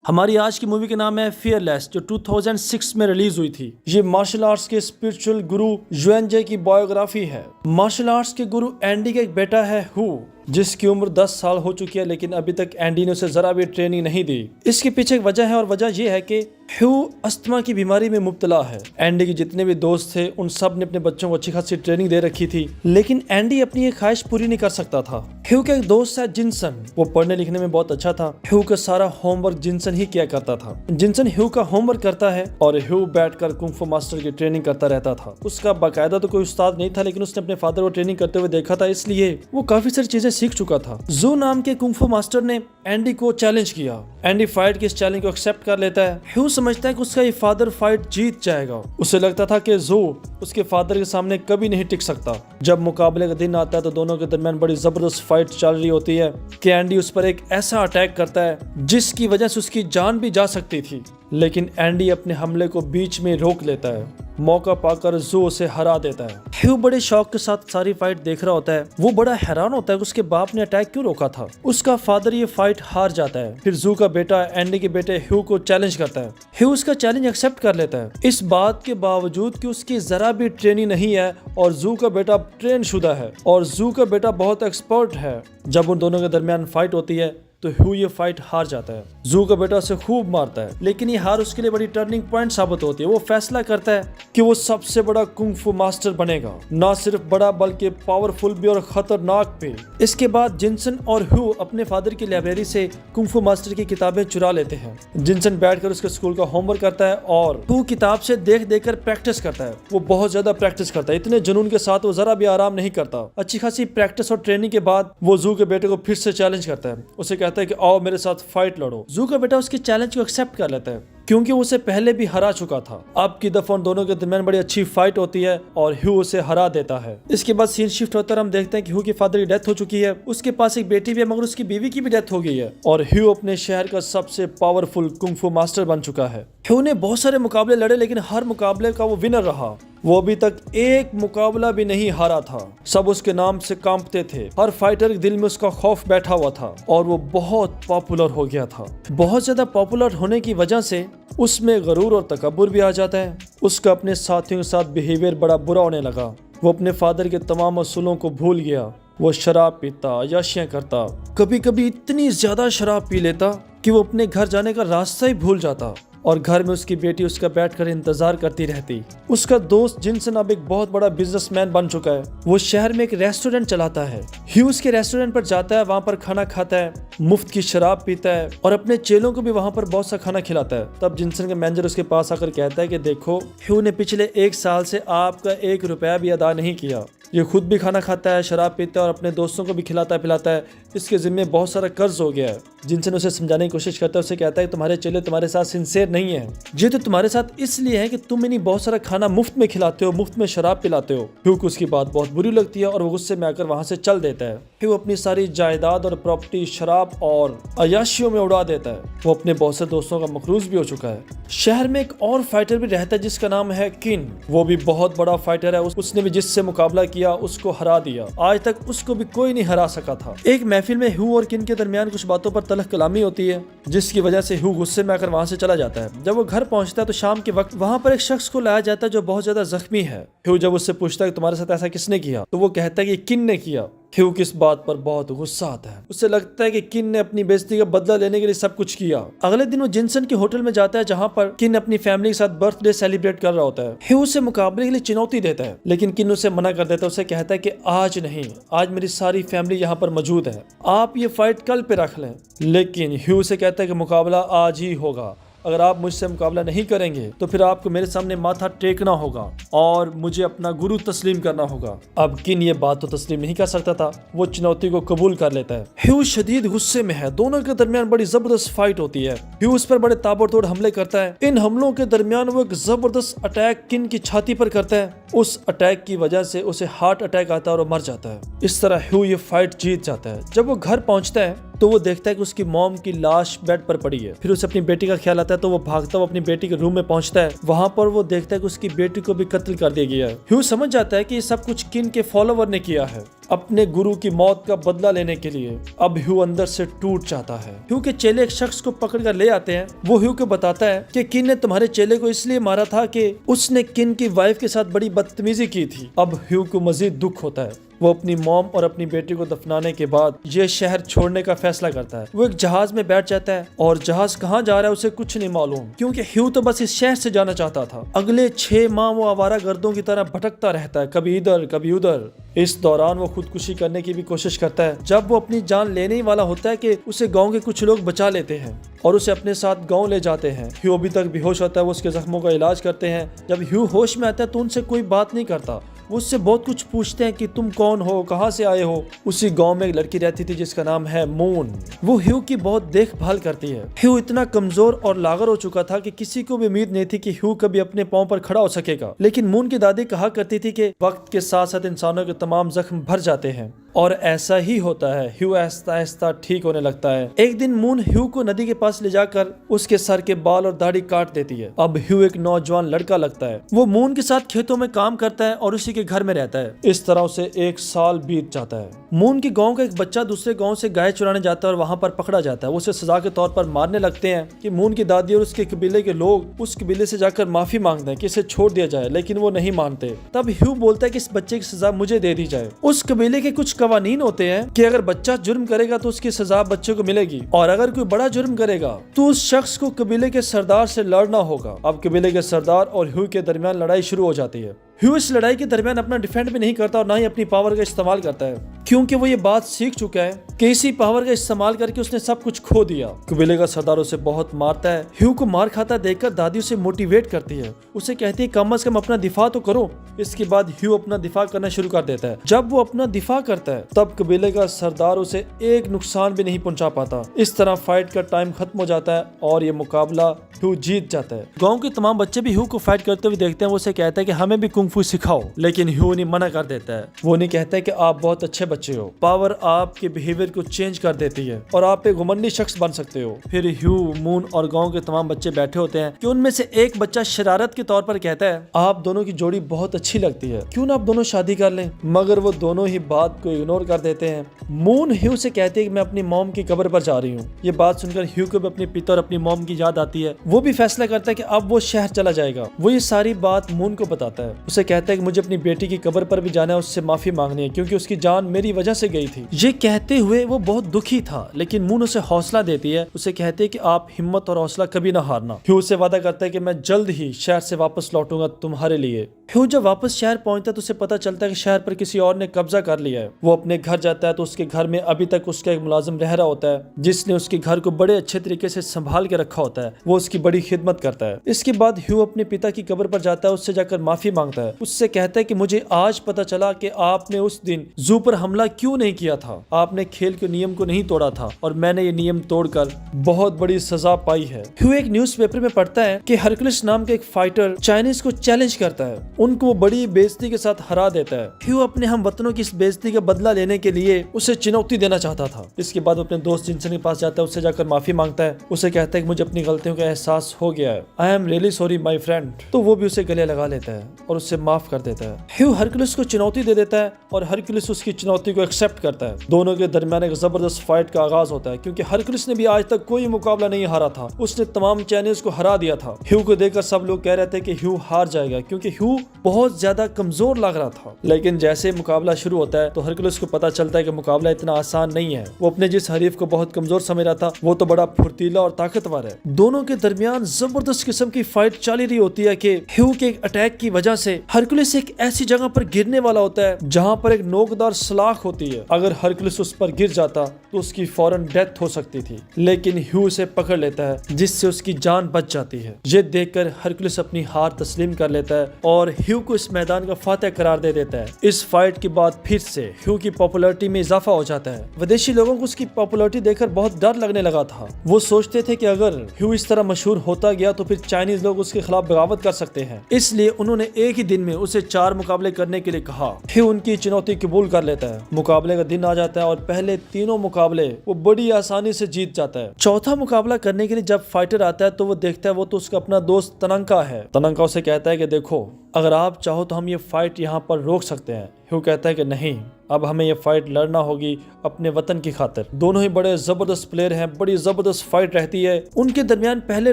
हमारी आज की मूवी का नाम है फियरलेस, जो 2006 में रिलीज हुई थी। ये मार्शल आर्ट्स के स्पिरिचुअल गुरु युएनजे की बायोग्राफी है। मार्शल आर्ट्स के गुरु एंडी का एक बेटा है हु, जिसकी उम्र 10 साल हो चुकी है, लेकिन अभी तक एंडी ने उसे जरा भी ट्रेनिंग नहीं दी। इसके पीछे एक वजह है और वजह यह है कि ह्यू अस्थमा की बीमारी में मुब्तला है। एंडी के जितने भी दोस्त थे उन सब ने अपने बच्चों को अच्छी खासी ट्रेनिंग दे रखी थी, लेकिन एंडी अपनी ये ख्वाहिश पूरी नहीं कर सकता था। ह्यू का एक दोस्त है जिनसन, वो पढ़ने लिखने में बहुत अच्छा था। ह्यू का सारा होमवर्क जिनसन ही किया करता था। जिनसन ह्यू का होमवर्क करता है और ह्यू बैठकर कुंग फू मास्टर की ट्रेनिंग करता रहता था। उसका बाकायदा तो कोई उस्ताद नहीं था, लेकिन उसने अपने फादर को ट्रेनिंग करते हुए देखा था, इसलिए वो काफी सारी चीजें सीख चुका था। जू नाम के कुंग फू मास्टर ने एंडी को चैलेंज किया। एंडी फाइट के इस चैलेंज को एक्सेप्ट कर लेता है। ह्यू समझता है कि उसका ये फादर फाइट जीत जाएगा। उसे लगता था कि जू उसके फादर के सामने कभी नहीं टिक सकता। जब मुकाबले का दिन आता है तो दोनों के दरमियान बड़ी जबरदस्त फाइट चल रही होती है कि एंडी उस पर एक ऐसा अटैक करता है जिसकी वजह से उसकी जान भी जा सकती थी, लेकिन एंडी अपने हमले को बीच में रोक लेता है। मौका पाकर जू उसे हरा देता है। ह्यू बड़े शौक के साथ सारी फाइट देख रहा होता है। वो बड़ा हैरान होता है कि उसके बाप ने अटैक क्यों रोका था। उसका फादर ये फाइट हार जाता है। फिर जू का बेटा एंडी के बेटे ह्यू को चैलेंज करता है। ह्यू उसका चैलेंज एक्सेप्ट कर लेता है, इस बात के बावजूद कि उसकी जरा भी ट्रेनिंग नहीं है और जू का बेटा ट्रेन शुदा है और जू का बेटा बहुत एक्सपर्ट है। जब उन दोनों के दरमियान फाइट होती है तो ह्यू ये फाइट हार जाता है। जू का बेटा उसे खूब मारता है, लेकिन ये हार उसके लिए बड़ी टर्निंग पॉइंट साबित होती है। वो फैसला करता है कि वो सबसे बड़ा कुंग फू मास्टर बनेगा, ना सिर्फ बड़ा बल्कि पावरफुल भी और खतरनाक भी। इसके बाद जिनसन और ह्यू अपने फादर की लाइब्रेरी से कुंग फू मास्टर की किताबें चुरा लेते हैं। जिनसन बैठकर उसके स्कूल का होमवर्क करता है और ह्यू किताब से देख देख कर प्रैक्टिस करता है। वो बहुत ज्यादा प्रैक्टिस करता है, इतने जुनून के साथ वो जरा भी आराम नहीं करता। अच्छी खासी प्रैक्टिस और ट्रेनिंग के बाद वो जू के बेटे को फिर से चैलेंज करता है। उसे कहता है कि आओ मेरे साथ फाइट लड़ो। जू का बेटा उसके चैलेंज को एक्सेप्ट कर लेता है, क्योंकि वो उसे पहले भी हरा चुका था। अब की दफा उन दोनों के दरमियान बड़ी अच्छी फाइट होती है और ह्यू उसे हरा देता है। इसके बाद सीन शिफ्ट होता है, हम देखते हैं कि ह्यू की फादर की डेथ हो चुकी है। उसके पास एक बेटी भी है, मगर उसकी बीवी की भी डेथ हो गई है और ह्यू अपने शहर का सबसे पावरफुल कुंग फू मास्टर बन चुका है। ह्यू ने बहुत सारे मुकाबले लड़े, लेकिन हर मुकाबले का वो विनर रहा। वो अभी तक एक मुकाबला भी नहीं हारा था। सब उसके नाम से कांपते थे। हर फाइटर के दिल में उसका खौफ बैठा हुआ था और वो बहुत पॉपुलर हो गया था। बहुत ज्यादा पॉपुलर होने की वजह से उसमें गरूर और तकब्बुर भी आ जाता है। उसका अपने साथियों के साथ बिहेवियर बड़ा बुरा होने लगा। वो अपने फादर के तमाम असूलों को भूल गया। वो शराब पीता, अय्याशियां करता, कभी कभी इतनी ज्यादा शराब पी लेता कि वो अपने घर जाने का रास्ता ही भूल जाता और घर में उसकी बेटी उसका बैठकर इंतजार करती रहती। उसका दोस्त जिनसन अब एक बहुत बड़ा बिजनेसमैन बन चुका है। वो शहर में एक रेस्टोरेंट चलाता है। ह्यू उसके रेस्टोरेंट पर जाता है, वहाँ पर खाना खाता है, मुफ्त की शराब पीता है और अपने चेलों को भी वहाँ पर बहुत सा खाना खिलाता है। तब जिनसन का मैनेजर उसके पास आकर कहता है कि देखो, ह्यू ने पिछले 1 साल से आपका 1 रुपया भी अदा नहीं किया। ये खुद भी खाना खाता है, शराब पीता है और अपने दोस्तों को भी खिलाता पिलाता है। इसके जिम्मे बहुत सारा कर्ज हो गया है। जिनसन उसे समझाने की कोशिश करता है। उसे कहता है तुम्हारे चेले तुम्हारे साथ सिंसियर नहीं है, ये तो तुम्हारे साथ इसलिए है कि तुम इन्हीं बहुत सारा खाना मुफ्त में खिलाते हो, मुफ्त में शराब पिलाते हो। ह्यू को उसकी बात बहुत बुरी लगती है और वो गुस्से में आकर वहां से चल देता है। ह्यू अपनी सारी जायदाद और प्रॉपर्टी शराब और अय्याशियों में उड़ा देता है। वो अपने बहुत से दोस्तों का मखरूज भी हो चुका है। शहर में एक और फाइटर भी रहता है जिसका नाम है किन। वो भी बहुत बड़ा फाइटर है। उसने भी जिससे मुकाबला किया उसको हरा दिया। आज तक उसको भी कोई नहीं हरा सका था। एक महफिल में ह्यू और किन के दरमियान कुछ बातों पर तलख कलामी होती है, जिसकी वजह से ह्यू गुस्से में आकर वहां से चला जाता है। जब वो घर पहुंचता है तो शाम के वक्त वहां पर एक शख्स को लाया जाता है जो बहुत ज्यादा जख्मी है। ह्यू जब उससे पूछता है कि तुम्हारे साथ ऐसा किसने किया, तो वो कहता है कि किन ने किया। ह्यू किस बात पर बहुत गुस्सा आता है। उसे लगता है कि किन ने अपनी बेइज्जती का बदला लेने के लिए सब कुछ किया। अगले दिन वो जिनसन के होटल में जाता है जहां पर किन अपनी फैमिली के साथ बर्थडे सेलिब्रेट कर रहा होता है। ह्यू उसे मुकाबले के लिए चुनौती देता है, लेकिन किन उसे मना कर देता है। उसे कहता है कि आज नहीं, आज मेरी सारी फैमिली यहाँ पर मौजूद है, आप ये फाइट कल पे रख लें। लेकिन ह्यू से कहता है कि मुकाबला आज ही होगा। अगर आप मुझसे मुकाबला नहीं करेंगे तो फिर आपको मेरे सामने माथा टेकना होगा और मुझे अपना गुरु तस्लीम करना होगा। अब किन ये बात तो तस्लीम नहीं कर सकता था। वो चुनौती को कबूल कर लेता है। ह्यू शदीद गुस्से में है। दोनों के दरमियान बड़ी जबरदस्त फाइट होती है। ह्यू उस पर बड़े ताबड़तोड़ हमले करता है। इन हमलों के दरमियान वो एक जबरदस्त अटैक किन की छाती पर करता है। उस अटैक की वजह से उसे हार्ट अटैक आता है और वो मर जाता है। इस तरह ह्यू ये फाइट जीत जाता है। जब वो घर पहुंचता है तो वो देखता है कि उसकी मॉम की लाश बेड पर पड़ी है। फिर उसे अपनी बेटी का ख्याल आता है तो वो भागता हुआ अपनी बेटी के रूम में पहुंचता है। वहां पर वो देखता है कि उसकी बेटी को भी कत्ल कर दिया गया है। ह्यू समझ जाता है कि ये सब कुछ किन के फॉलोवर ने किया है अपने गुरु की मौत का बदला लेने के लिए। अब ह्यू अंदर से टूट जाता है। ह्यू के चेले एक शख्स को पकड़ कर ले ले आते हैं वो ह्यू को बताता है कि किन ने तुम्हारे चेले को इसलिए मारा था कि उसने किन की वाइफ के साथ बड़ी बदतमीजी की थी। अब ह्यू को मजीद दुख होता है। वो अपनी मॉम और अपनी बेटी को दफनाने के बाद ये शहर छोड़ने का फैसला करता है। वो एक जहाज में बैठ जाता है और जहाज कहाँ जा रहा है उसे कुछ नहीं मालूम, क्योंकि ह्यू तो बस इस शहर से जाना चाहता था। अगले 6 माह वो आवारा गर्दों की तरह भटकता रहता है, कभी इधर कभी उधर। इस दौरान वो खुदकुशी करने की भी कोशिश करता है। जब वो अपनी जान लेने ही वाला होता है कि उसे गाँव के कुछ लोग बचा लेते हैं और उसे अपने साथ गाँव ले जाते हैं। ह्यू अभी तक बेहोश होता है। वो उसके जख्मों का इलाज करते हैं। जब ह्यू होश में आता है तो उनसे कोई बात नहीं करता। वो उससे बहुत कुछ पूछते हैं कि तुम कौन हो, कहाँ से आए हो। उसी गांव में एक लड़की रहती थी जिसका नाम है मून। वो ह्यू की बहुत देखभाल करती है। ह्यू इतना कमजोर और लागर हो चुका था कि किसी को भी उम्मीद नहीं थी कि ह्यू कभी अपने पांव पर खड़ा हो सकेगा। लेकिन मून की दादी कहा करती थी कि वक्त के साथ साथ इंसानों के तमाम जख्म भर जाते हैं, और ऐसा ही होता है। ह्यू आहिस्ता आहिस्ता ठीक होने लगता है। एक दिन मून ह्यू को नदी के पास ले जाकर उसके सर के बाल और दाढ़ी काट देती है। अब ह्यू एक नौजवान लड़का लगता है। वो मून के साथ खेतों में काम करता है और उसी के घर में रहता है। इस तरह उसे 1 साल बीत जाता है। मून के गांव का एक बच्चा दूसरे गांव से गाय चुराने जाता है और वहां पर पकड़ा जाता है। वो उसे सजा के तौर पर मारने लगते हैं कि मून की दादी और उसके कबीले के लोग उस कबीले से जाकर माफी मांगते हैं कि इसे छोड़ दिया जाए, लेकिन वो नहीं मानते। तब ह्यू बोलता है कि इस बच्चे की सजा मुझे दे दी जाए। उस कबीले के कुछ कवानीन होते हैं कि अगर बच्चा जुर्म करेगा तो उसकी सजा बच्चे को मिलेगी, और अगर कोई बड़ा जुर्म करेगा तो उस शख्स को कबीले के सरदार से लड़ना होगा। अब कबीले के सरदार और ह्यू के दरमियान लड़ाई शुरू हो जाती है। ह्यू इस लड़ाई के दरमियान अपना डिफेंड भी नहीं करता और ना ही अपनी पावर का इस्तेमाल करता है, क्योंकि वो ये बात सीख चुका है कि इसी पावर का इस्तेमाल करके उसने सब कुछ खो दिया। कबीले का सरदार उसे बहुत मारता है। ह्यू को मार खाता देखकर दादी उसे मोटिवेट करती है। उसे कहती है कम से कम अपना दिफा तो करो। इसके बाद ह्यू अपना दिफा करना शुरू कर देता है। जब वो अपना दिफा करता है तब कबीले का सरदार उसे एक नुकसान भी नहीं पहुंचा पाता। इस तरह फाइट का टाइम खत्म हो जाता है और ये मुकाबला ह्यू जीत जाता है। गांव के तमाम बच्चे भी ह्यू को फाइट करते हुए देखते हैं। वो उसे कहता है कि हमें भी कुंग फू सिखाओ, लेकिन ह्यू नहीं मना कर देता है। वो नहीं कहता है कि आप बहुत अच्छे बच्चे हो, पावर आपके बिहेवियर को चेंज कर देती है और आप एक घमंडी शख्स बन सकते हो। फिर ह्यू, मून और गांव के तमाम बच्चे बैठे होते हैं कि उनमें से एक बच्चा शरारत के तौर पर कहता है आप दोनों की जोड़ी बहुत अच्छी लगती है, क्यों ना आप दोनों शादी कर लें। मगर वो दोनों ही बात को इग्नोर कर देते हैं। मून ह्यू से कहती है कि मैं अपनी मॉम की कब्र पर जा रही हूँ। ये बात सुनकर ह्यू को भी अपने पिता और अपनी मॉम की याद आती है। वो भी फैसला करता है कि अब वो शहर चला जाएगा। वो ये सारी बात मून को बताता है। उसे कहता है कि मुझे अपनी बेटी की कब्र पर भी जाना है, उससे माफी मांगनी है, क्योंकि उसकी जान मेरी वजह से गई थी। ये कहते हुए वो बहुत दुखी था, लेकिन मून उसे हौसला देती है। उसे कहते है कि आप हिम्मत और हौसला कभी ना हारना। ह्यू से वादा करता है कि मैं जल्द ही शहर से वापस लौटूंगा तुम्हारे लिए। ह्यू जब वापस शहर पहुंचता है तो उसे पता चलता है कि शहर पर किसी और ने कब्जा कर लिया है। वो अपने घर जाता है तो उसके घर में अभी तक उसका एक मुलाजिम रह रहा होता है, जिसने उसके घर को बड़े अच्छे तरीके से संभाल के रखा होता है। वो उसकी बड़ी खिदमत करता है। इसके बाद ह्यू अपने पिता की कब्र पर जाता है, उससे जाकर माफी मांगता है। उससे कहता है कि मुझे आज पता चला कि आपने उस दिन जू पर हमला क्यों नहीं किया था। आपने खेल के नियम को नहीं तोड़ा था और मैंने ये नियम तोड़कर बहुत बड़ी सजा पाई है। ह्यू एक न्यूज़पेपर में पढ़ता है कि हरकुलिस नाम के एक फाइटर चाइनीज को चैलेंज करता है। उनको वो बड़ी बेइज्जती के साथ हरा देता है। ह्यू अपने हम वतनों की इस बेइज्जती का बदला लेने के लिए उसे चुनौती देना चाहता था। इसके बाद वो अपने दोस्त जिनसन के पास जाता है, उससे जाकर माफी मांगता है। उसे कहता है कि मुझे अपनी गलतियों का एहसास हो गया है, I am really sorry my friend. तो वो भी उसे गले लगा लेता है और उससे माफ कर देता है। ह्यू हरकुलिस को चुनौती दे देता है और हरकुलिस उसकी चुनौती को एक्सेप्ट करता है। दोनों के दरमियान एक जबरदस्त फाइट का आगाज होता है, क्योंकि हरकुलिस ने भी आज तक कोई मुकाबला नहीं हारा था। उसने तमाम चाइनीज को हरा दिया था। ह्यू को देखकर सब लोग कह रहे थे कि ह्यू हार जाएगा, क्योंकि ह्यू बहुत ज्यादा कमजोर लग रहा था। लेकिन जैसे मुकाबला शुरू होता है तो हरकुलिस को पता चलता है कि मुकाबला इतना आसान नहीं है। वो अपने जिस हरीफ को बहुत कमजोर समझ रहा था वो तो बड़ा फुर्तीला और ताकतवर है। दोनों के दरमियान जबरदस्त किस्म की फाइट चल रही होती है कि ह्यू के एक अटैक की वजह से हरकुलिस एक ऐसी जगह पर गिरने वाला होता है जहां पर एक नोकदार सलाख होती है। अगर हरकुलिस उस पर गिर जाता तो उसकी फौरन डेथ हो सकती थी, लेकिन ह्यू उसे पकड़ लेता है जिससे उसकी जान बच जाती है। ये देखकर हरकुलिस अपनी हार तस्लीम कर लेता है और ह्यू को इस मैदान का फातेह करार दे देता है। इस फाइट के बाद फिर से ह्यू की पॉपुलैरिटी में इजाफा हो जाता है। विदेशी लोगों को उसकी पॉपुलैरिटी देखकर बहुत डर लगने लगा था। वो सोचते थे कि अगर ह्यू इस तरह मशहूर होता गया तो फिर चाइनीज लोग उसके खिलाफ बगावत कर सकते हैं। इसलिए उन्होंने एक ही दिन में उसे 4 मुकाबले करने के लिए कहा। ह्यू उनकी चुनौती कबूल कर लेता है। मुकाबले का दिन आ जाता है और पहले तीनों मुकाबले वो बड़ी आसानी से जीत जाता है। चौथा मुकाबला करने के लिए जब फाइटर आता है तो वो देखता है वो तो उसका अपना दोस्त तनंका है। तनंका उसे कहता है कि देखो, अगर आप चाहो तो हम ये फाइट यहाँ पर रोक सकते हैं। ह्यू कहता है कि नहीं, अब हमें ये फाइट लड़ना होगी अपने वतन की खातिर। दोनों ही बड़े जबरदस्त प्लेयर हैं, बड़ी जबरदस्त फाइट रहती है उनके दरमियान। पहले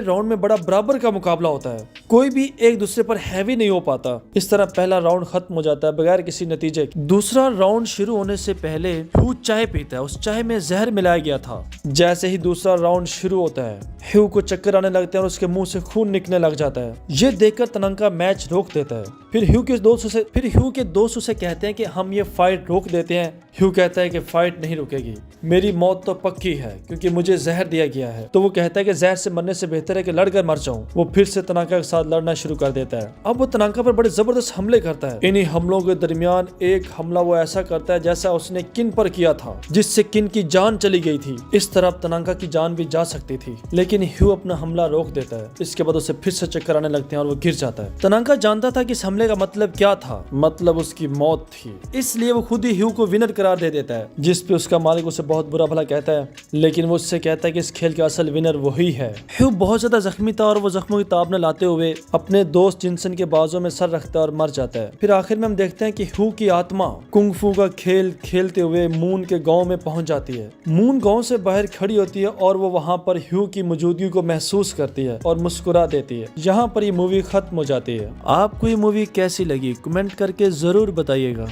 राउंड में बड़ा बराबर का मुकाबला होता है, कोई भी एक दूसरे पर हैवी नहीं हो पाता। इस तरह पहला राउंड खत्म हो जाता है बगैर किसी नतीजे के। दूसरा राउंड शुरू होने से पहले ह्यू चाय पीता है, उस चाय में जहर मिलाया गया था। जैसे ही दूसरा राउंड शुरू होता है ह्यू को चक्कर आने लगते हैं और उसके मुंह से खून निकलने लग जाता है। ये देखकर तनांका मैच रोक देता है। फिर ह्यू के दोस्त उसे कहते हैं कि हम ये फाइट रोक देते हैं। ह्यू कहता है कि फाइट नहीं रुकेगी, मेरी मौत तो पक्की है क्योंकि मुझे जहर दिया गया है। तो वो कहता है कि जहर से मरने से बेहतर है कि लड़कर मर जाऊं। वो फिर से तनांका के साथ लड़ना शुरू कर देता है। अब वो तनांका पर बड़े जबरदस्त हमले करता है। इन्हीं हमलों के दरमियान एक हमला वो ऐसा करता है जैसा उसने किन पर किया था, जिससे किन की जान चली गई थी। इस तरह तनांका की जान भी जा सकती थी, लेकिन ह्यू अपना हमला रोक देता है। इसके बाद उसे फिर से चक्कर आने लगते हैं और वो गिर जाता है। तनांका जानता था कि इस हमले का मतलब क्या था, मतलब उसकी मौत थी। इसलिए वो खुद ही ह्यू को विनर करार दे देता है, जिस पे उसका मालिक उसे बहुत बुरा भला कहता है। लेकिन वो उससे कहता है कि इस खेल का असल विनर वही है। ह्यू बहुत ज्यादा जख्मी था और वो जख्मों की ताब न लाते हुए अपने दोस्त जिनसन के बाजों में सर रखता है और मर जाता है। फिर आखिर में हम देखते हैं कि ह्यू की आत्मा कुंग-फू का खेल खेलते हुए मून के गांव में पहुंच जाती है। मून गांव से बाहर खड़ी होती है और वो वहां पर ह्यू की मौजूदगी को महसूस करती है और मुस्कुरा देती है। यहाँ पर ये मूवी खत्म हो जाती है। आपको ये मूवी कैसी लगी कमेंट करके जरूर बताइएगा।